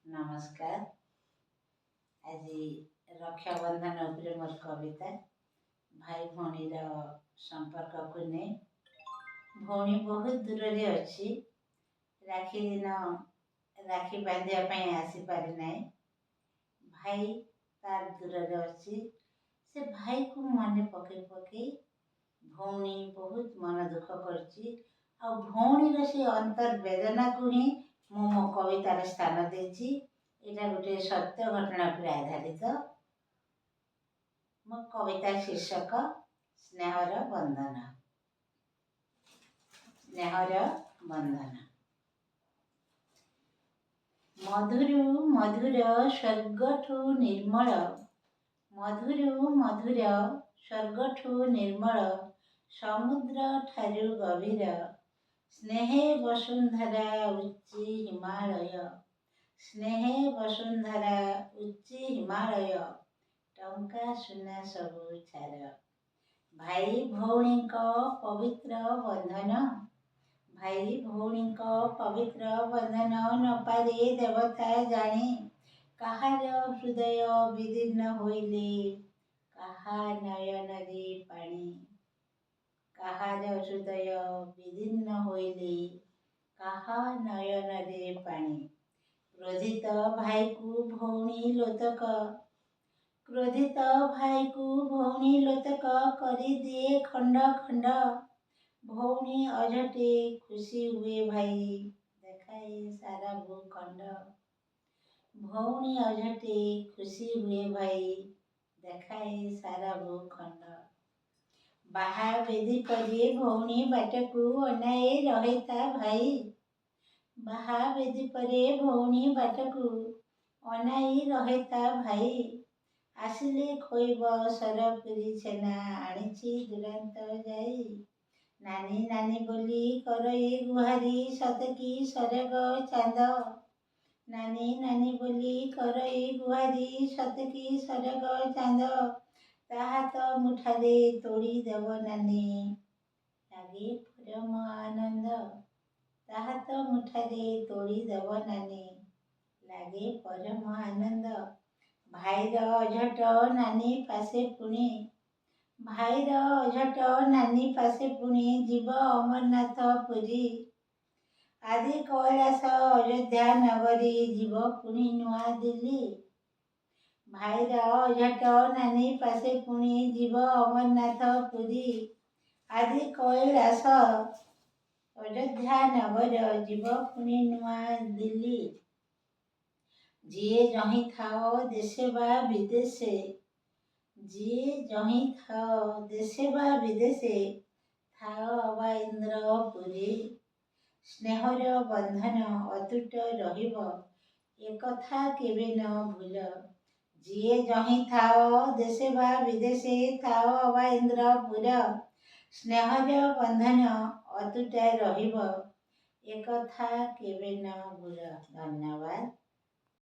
नमस्कार। आज रक्षाबंधन उपरे मोर कविता भाई भौणी संपर्क को नहीं। भौणी बहुत दूर रे अच्छी राखी दिन राखी बांधिया आसी पारि ना। भाई तार दूर रे अच्छी से भाई को मन पके पके भौणी बहुत मन दुख करची। आ भौणी से अंतर वेदना को ही मो कवितार स्थान देची। एटा गोटे सत्य घटना पर आधारित। मो कविता शीर्षक स्नेहर बंधन। स्नेहर बंधन। मधुरु मधुर स्वर्गठु निर्मल, मधुरु मधुर स्वर्गठु निर्मल, समुद्र ठारु गभीर, स्नेहे वसुंधरा उच्ची हिमालय, स्नेहे वसुंधरा उच्ची हिमालय, टंका सुना सबु छार। भाई भौणी पवित्र बंधन, भाई भौणी पवित्र बंधन न पारे देवता जाने। कहार हृदय विदीर्ण होइले कहा नयन रे पानी, कहार हृदय विदीर्ण होइले कहा नयन रे पानी। क्रोधित भाई को भौणी लोतक, क्रोधित भाई को भौणी लोतक करी दिए खंड खंड। भौणी अझटे खुशी हुए भाई देखाए सारा भूखंड। भौणी अझटे खुशी हुए भाई देखाए सारा भूखंड। बाहा बेदी परे भौणी बाटकू अनाए रहेता भाई, बाहा बेदी परे भौणी बाटकू अनाई रहेता भाई। आसिले खोइब सरपुरी छेना आनिछि दुरांत जाई। नानी नानी बोली करई गुहारी सतकी सरग चांद, नानी नानी बोली करई गुहारी सतकी सरग चांद। ताहा तो मुठारे तोड़ी देव नानी लागे परम आनंद, ताहा तो मुठारे तोड़ी देव नानी लागे परम आनंद। भाईर अझट नानी पासे पुणी, भाईर अझट नानी पासे पुणी जीव अमरनाथ पुरी। आदि कैलास अयोध्या नगरी जीव पुणी नुआ दिल्ली। भाईर अझट नानी पासे पुणी जीव अमरनाथ पुरी। आदि कैलास अयोध्या नगर जीव पुणी नुआ दिल्ली। जिए जहीं थाओ देशे बा विदेशे, जिए जहीं थाओ देशे बा विदेशे, थाओ अबा इंद्रपुरी। स्नेहर बंधन अतुट रहिब एकथा केबे न भूल। जिए जहीं थाओ देशे बा विदेशे, थाओ अबा इंद्रपुर। स्नेहर बंधन अतुट रहिब एकथा केबे न भूल। धन्यवाद।